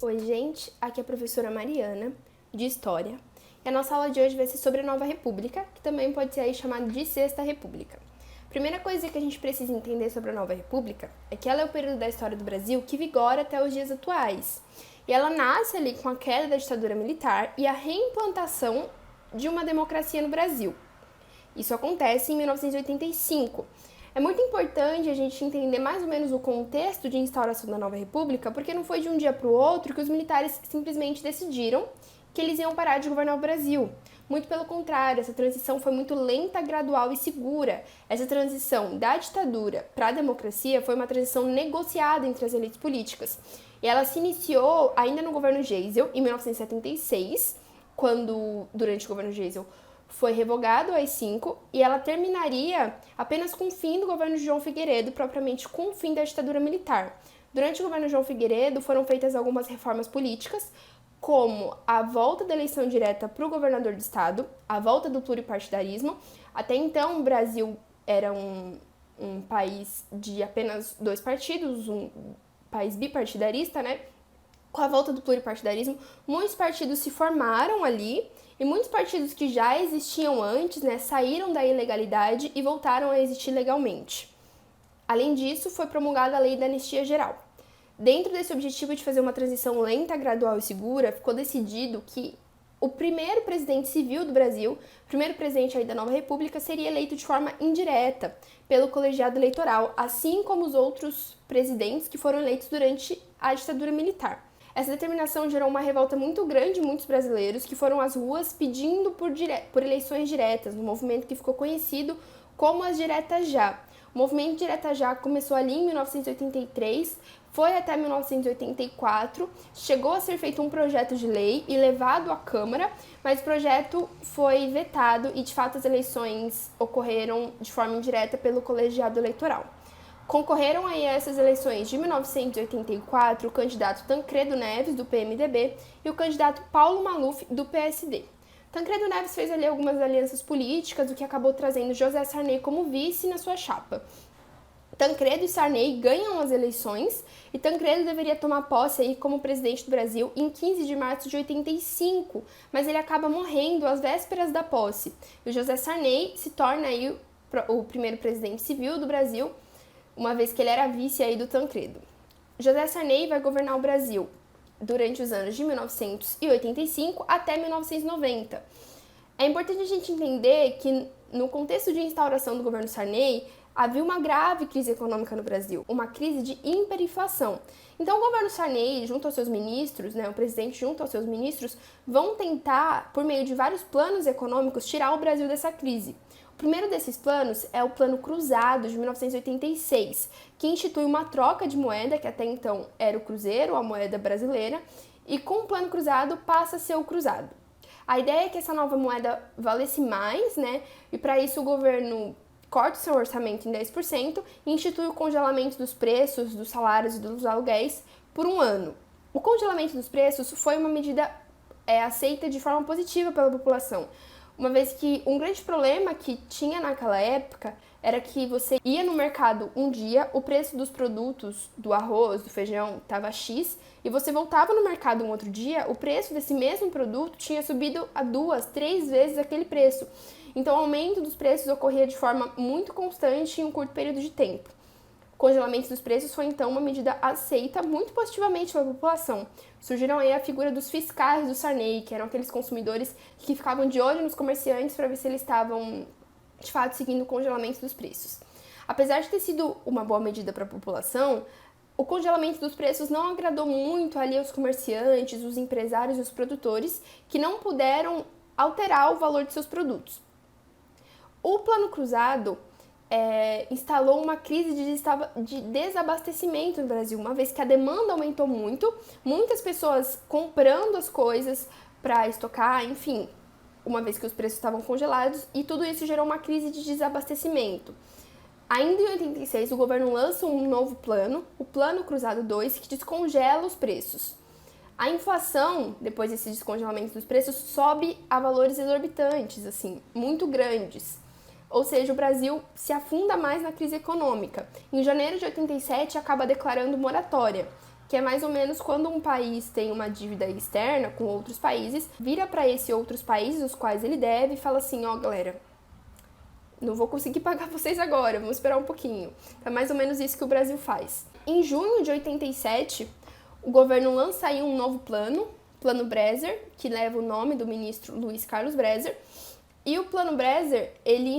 Oi, gente, aqui é a professora Mariana, de História, e a nossa aula de hoje vai ser sobre a Nova República, que também pode ser aí chamada de Sexta República. Primeira coisa que a gente precisa entender sobre a Nova República é que ela é o período da história do Brasil que vigora até os dias atuais. E ela nasce ali com a queda da ditadura militar e a reimplantação de uma democracia no Brasil. Isso acontece em 1985. É muito importante a gente entender mais ou menos o contexto de instauração da Nova República, porque não foi de um dia para o outro que os militares simplesmente decidiram que eles iam parar de governar o Brasil. Muito pelo contrário, essa transição foi muito lenta, gradual e segura. Essa transição da ditadura para a democracia foi uma transição negociada entre as elites políticas. E ela se iniciou ainda no governo Geisel, em 1976, quando, durante o governo Geisel, foi revogado o AI-5 e ela terminaria apenas com o fim do governo de João Figueiredo, propriamente com o fim da ditadura militar. Durante o governo de João Figueiredo foram feitas algumas reformas políticas, como a volta da eleição direta para o governador do estado, a volta do pluripartidarismo. Até então o Brasil era um país de apenas 2 partidos, um país bipartidarista, né? Com a volta do pluripartidarismo, muitos partidos se formaram ali e muitos partidos que já existiam antes, né, saíram da ilegalidade e voltaram a existir legalmente. Além disso, foi promulgada a Lei da Anistia Geral. Dentro desse objetivo de fazer uma transição lenta, gradual e segura, ficou decidido que o primeiro presidente civil do Brasil, o primeiro presidente aí da Nova República, seria eleito de forma indireta pelo colegiado eleitoral, assim como os outros presidentes que foram eleitos durante a ditadura militar. Essa determinação gerou uma revolta muito grande de muitos brasileiros que foram às ruas pedindo por eleições diretas, um movimento que ficou conhecido como as Diretas Já. O movimento Direta Já começou ali em 1983, foi até 1984, chegou a ser feito um projeto de lei e levado à Câmara, mas o projeto foi vetado e, de fato, as eleições ocorreram de forma indireta pelo colegiado eleitoral. Concorreram aí a essas eleições de 1984 o candidato Tancredo Neves, do PMDB, e o candidato Paulo Maluf, do PSD. Tancredo Neves fez ali algumas alianças políticas, o que acabou trazendo José Sarney como vice na sua chapa. Tancredo e Sarney ganham as eleições e Tancredo deveria tomar posse aí como presidente do Brasil em 15 de março de 85, mas ele acaba morrendo às vésperas da posse. E o José Sarney se torna aí o primeiro presidente civil do Brasil, uma vez que ele era vice aí do Tancredo. José Sarney vai governar o Brasil durante os anos de 1985 até 1990. É importante a gente entender que, no contexto de instauração do governo Sarney, havia uma grave crise econômica no Brasil, uma crise de hiperinflação. Então, o governo Sarney, junto aos seus ministros, né, o presidente junto aos seus ministros, vão tentar, por meio de vários planos econômicos, tirar o Brasil dessa crise. O primeiro desses planos é o Plano Cruzado, de 1986, que institui uma troca de moeda, que até então era o cruzeiro, a moeda brasileira, e com o Plano Cruzado passa a ser o cruzado. A ideia é que essa nova moeda valesse mais, né? E para isso o governo corta o seu orçamento em 10% e institui o congelamento dos preços, dos salários e dos aluguéis por um ano. O congelamento dos preços foi uma medida aceita de forma positiva pela população, uma vez que um grande problema que tinha naquela época era que você ia no mercado um dia, o preço dos produtos, do arroz, do feijão, estava X, e você voltava no mercado um outro dia, o preço desse mesmo produto tinha subido a 2, 3 vezes aquele preço. Então, o aumento dos preços ocorria de forma muito constante em um curto período de tempo. O congelamento dos preços foi, então, uma medida aceita muito positivamente pela população. Surgiram aí a figura dos fiscais do Sarney, que eram aqueles consumidores que ficavam de olho nos comerciantes para ver se eles estavam, de fato, seguindo o congelamento dos preços. Apesar de ter sido uma boa medida para a população, o congelamento dos preços não agradou muito ali aos comerciantes, os empresários e os produtores, que não puderam alterar o valor de seus produtos. O Plano Cruzado instalou uma crise de desabastecimento no Brasil, uma vez que a demanda aumentou muito, muitas pessoas comprando as coisas para estocar, enfim, uma vez que os preços estavam congelados, e tudo isso gerou uma crise de desabastecimento. Ainda em 86, o governo lança um novo plano, o Plano Cruzado 2, que descongela os preços. A inflação, depois desse descongelamento dos preços, sobe a valores exorbitantes, assim, muito grandes. ou seja, o Brasil se afunda mais na crise econômica. Em janeiro de 87, acaba declarando moratória, que é mais ou menos quando um país tem uma dívida externa com outros países, vira para esses outros países, os quais ele deve, e fala assim, ó, galera, não vou conseguir pagar vocês agora, vamos esperar um pouquinho. É mais ou menos isso que o Brasil faz. Em junho de 87, o governo lança aí um novo Plano Bresser, que leva o nome do ministro Luiz Carlos Bresser. E o Plano Bresser, ele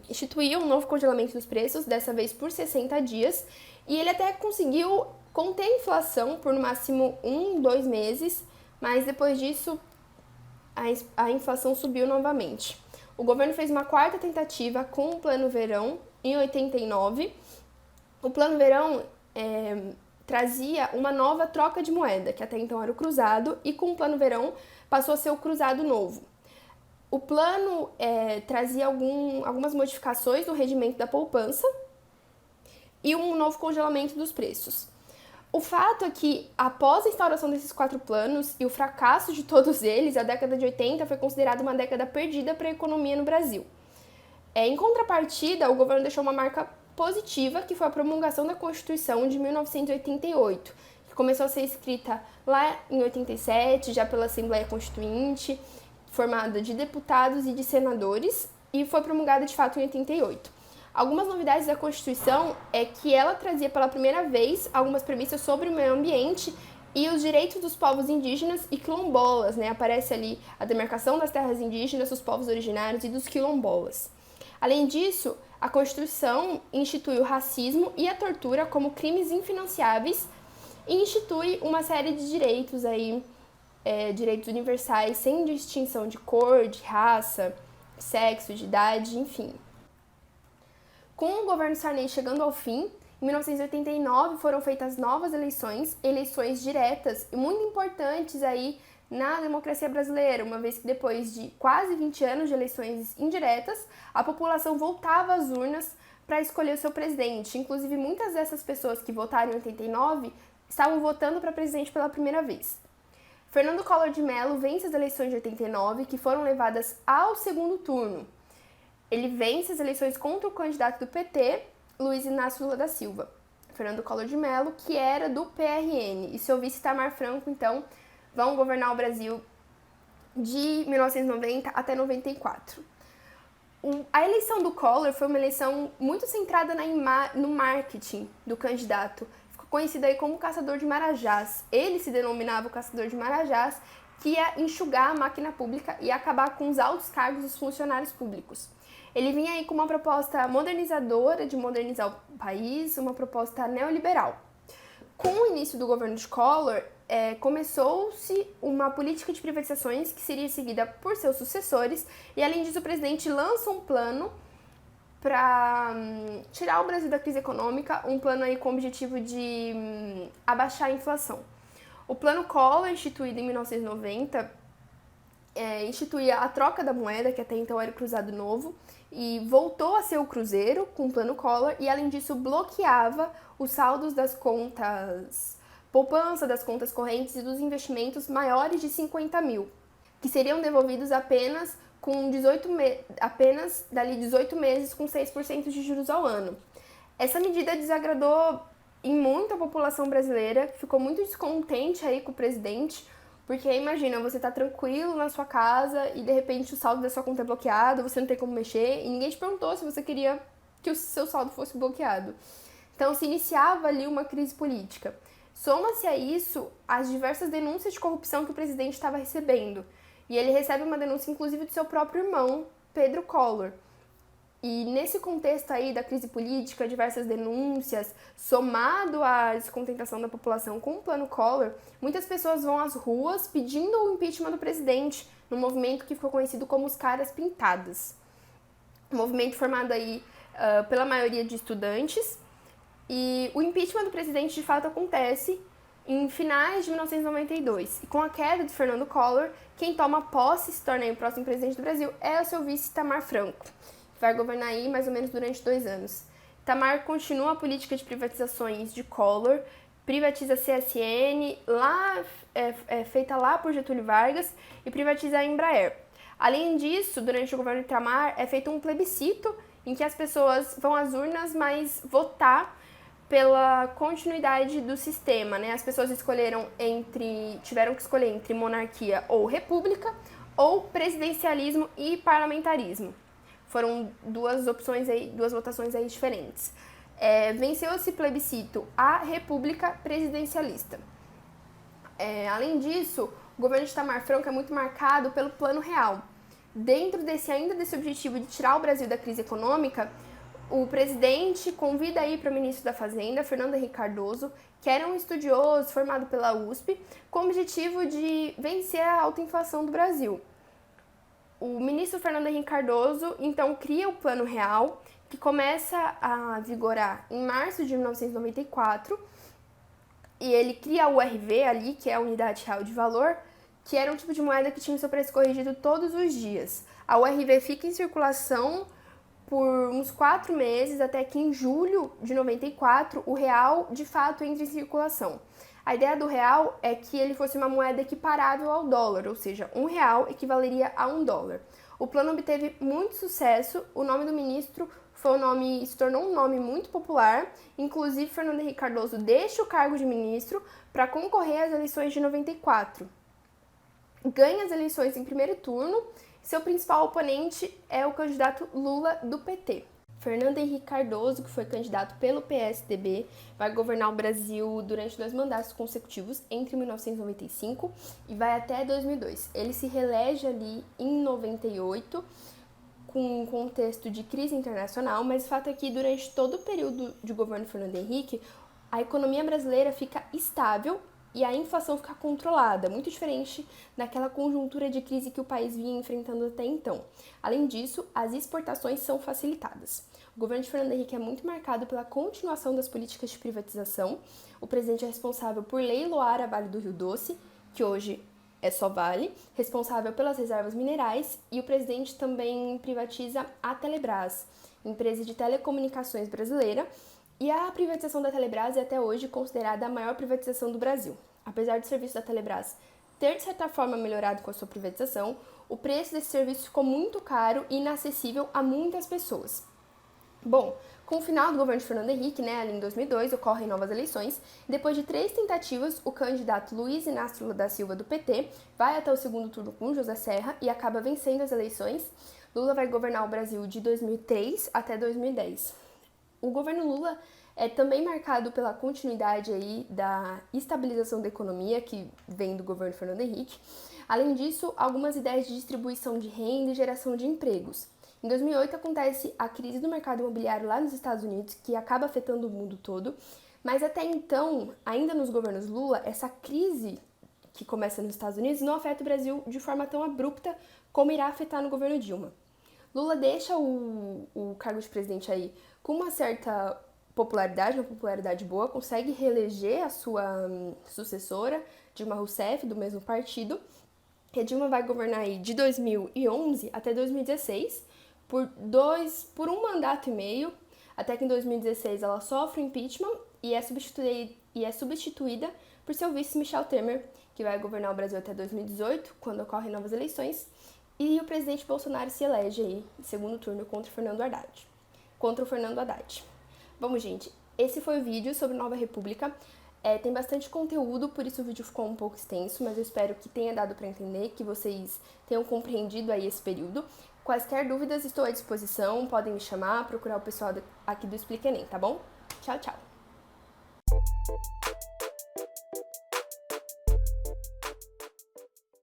instituiu um novo congelamento dos preços, dessa vez por 60 dias, e ele até conseguiu conter a inflação por no máximo 2 meses, mas depois disso a inflação subiu novamente. O governo fez uma quarta tentativa com o Plano Verão, em 89. O Plano Verão trazia uma nova troca de moeda, que até então era o cruzado, e com o Plano Verão passou a ser o cruzado novo. O plano trazia algumas modificações no regimento da poupança e um novo congelamento dos preços. O fato é que, após a instauração desses 4 planos e o fracasso de todos eles, a década de 80 foi considerada uma década perdida para a economia no Brasil. Em contrapartida, o governo deixou uma marca positiva, que foi a promulgação da Constituição de 1988, que começou a ser escrita lá em 87, já pela Assembleia Constituinte, formada de deputados e de senadores, e foi promulgada de fato em 88. Algumas novidades da Constituição é que ela trazia pela primeira vez algumas premissas sobre o meio ambiente e os direitos dos povos indígenas e quilombolas, né? Aparece ali a demarcação das terras indígenas, dos povos originários e dos quilombolas. Além disso, a Constituição institui o racismo e a tortura como crimes infinanciáveis e institui uma série de direitos aí, direitos universais, sem distinção de cor, de raça, de sexo, de idade, enfim. Com o governo Sarney chegando ao fim, em 1989 foram feitas novas eleições diretas e muito importantes aí na democracia brasileira, uma vez que depois de quase 20 anos de eleições indiretas, a população voltava às urnas para escolher o seu presidente. Inclusive, muitas dessas pessoas que votaram em 89 estavam votando para presidente pela primeira vez. Fernando Collor de Mello vence as eleições de 89, que foram levadas ao segundo turno. Ele vence as eleições contra o candidato do PT, Luiz Inácio Lula da Silva. Fernando Collor de Mello, que era do PRN, e seu vice Itamar Franco, então, vão governar o Brasil de 1990 até 94. A eleição do Collor foi uma eleição muito centrada no marketing do candidato. Ficou conhecido aí como Caçador de Marajás. Ele se denominava o Caçador de Marajás, que ia enxugar a máquina pública e acabar com os altos cargos dos funcionários públicos. Ele vinha aí com uma proposta modernizadora de modernizar o país, uma proposta neoliberal. Com o início do governo de Collor, começou-se uma política de privatizações que seria seguida por seus sucessores, e além disso o presidente lança um plano para tirar o Brasil da crise econômica, um plano aí com o objetivo de abaixar a inflação. O plano Collor, instituído em 1990, instituía a troca da moeda, que até então era o cruzado novo, e voltou a ser o cruzeiro com o plano Collor, e além disso bloqueava os saldos das contas poupança, das contas correntes e dos investimentos maiores de 50 mil, que seriam devolvidos apenas com 18 meses com 6% de juros ao ano. Essa medida desagradou em muito a população brasileira, que ficou muito descontente aí com o presidente, porque imagina, você tá tranquilo na sua casa e de repente o saldo da sua conta é bloqueado, você não tem como mexer e ninguém te perguntou se você queria que o seu saldo fosse bloqueado. Então se iniciava ali uma crise política. Soma-se a isso as diversas denúncias de corrupção que o presidente estava recebendo. E ele recebe uma denúncia inclusive do seu próprio irmão, Pedro Collor. E nesse contexto aí da crise política, diversas denúncias, somado à descontentação da população com o plano Collor, muitas pessoas vão às ruas pedindo o impeachment do presidente, num movimento que ficou conhecido como os Caras Pintadas. Um movimento formado aí pela maioria de estudantes. E o impeachment do presidente de fato acontece em finais de 1992. E com a queda de Fernando Collor, quem toma posse e se torna aí o próximo presidente do Brasil é o seu vice Itamar Franco, que vai governar aí mais ou menos durante 2 anos. Itamar continua a política de privatizações de Collor, privatiza a CSN, feita lá por Getúlio Vargas, e privatiza a Embraer. Além disso, durante o governo Itamar é feito um plebiscito em que as pessoas vão às urnas, mas votar pela continuidade do sistema, né? As pessoas tiveram que escolher entre monarquia ou república, ou presidencialismo e parlamentarismo. Foram duas votações aí diferentes. Venceu esse plebiscito a república presidencialista. Além disso, o governo de Itamar Franco é muito marcado pelo Plano Real. Dentro desse objetivo de tirar o Brasil da crise econômica, o presidente convida aí para o ministro da Fazenda, Fernando Henrique Cardoso, que era um estudioso formado pela USP, com o objetivo de vencer a alta inflação do Brasil. O ministro Fernando Henrique Cardoso, então, cria o Plano Real, que começa a vigorar em março de 1994, e ele cria o URV ali, que é a Unidade Real de Valor, que era um tipo de moeda que tinha o seu preço corrigido todos os dias. A URV fica em circulação por uns 4 meses, até que em julho de 94 o real de fato entra em circulação. A ideia do real é que ele fosse uma moeda equiparável ao dólar, ou seja, R$1 equivaleria a $1. O plano obteve muito sucesso, o nome do ministro se tornou um nome muito popular, inclusive Fernando Henrique Cardoso deixa o cargo de ministro para concorrer às eleições de 94. Ganha as eleições em primeiro turno, seu principal oponente é o candidato Lula do PT. Fernando Henrique Cardoso, que foi candidato pelo PSDB, vai governar o Brasil durante 2 mandatos consecutivos, entre 1995 e vai até 2002. Ele se reelege ali em 98, com um contexto de crise internacional, mas o fato é que durante todo o período de governo Fernando Henrique, a economia brasileira fica estável e a inflação fica controlada, muito diferente daquela conjuntura de crise que o país vinha enfrentando até então. Além disso, as exportações são facilitadas. O governo de Fernando Henrique é muito marcado pela continuação das políticas de privatização. O presidente é responsável por leiloar a Vale do Rio Doce, que hoje é só Vale, responsável pelas reservas minerais, e o presidente também privatiza a Telebrás, empresa de telecomunicações brasileira, e a privatização da Telebrás é até hoje considerada a maior privatização do Brasil. Apesar do serviço da Telebrás ter, de certa forma, melhorado com a sua privatização, o preço desse serviço ficou muito caro e inacessível a muitas pessoas. Bom, com o final do governo de Fernando Henrique, ali em 2002, ocorrem novas eleições. Depois de 3 tentativas, o candidato Luiz Inácio Lula da Silva, do PT, vai até o segundo turno com José Serra e acaba vencendo as eleições. Lula vai governar o Brasil de 2003 até 2010. O governo Lula é também marcado pela continuidade aí da estabilização da economia, que vem do governo Fernando Henrique. Além disso, algumas ideias de distribuição de renda e geração de empregos. Em 2008 acontece a crise do mercado imobiliário lá nos Estados Unidos, que acaba afetando o mundo todo, mas até então, ainda nos governos Lula, essa crise que começa nos Estados Unidos não afeta o Brasil de forma tão abrupta como irá afetar no governo Dilma. Lula deixa o cargo de presidente aí com uma certa popularidade, uma popularidade boa, consegue reeleger a sua sucessora, Dilma Rousseff, do mesmo partido, e a Dilma vai governar aí de 2011 até 2016, por um mandato e meio, até que em 2016 ela sofre o impeachment e é substituída por seu vice Michel Temer, que vai governar o Brasil até 2018, quando ocorrem novas eleições, e o presidente Bolsonaro se elege aí em segundo turno contra o Fernando Haddad. Bom, gente, esse foi o vídeo sobre Nova República. Tem bastante conteúdo, por isso o vídeo ficou um pouco extenso, mas eu espero que tenha dado para entender, que vocês tenham compreendido aí esse período. Quaisquer dúvidas, estou à disposição, podem me chamar, procurar o pessoal aqui do Explica Enem, tá bom? Tchau, tchau!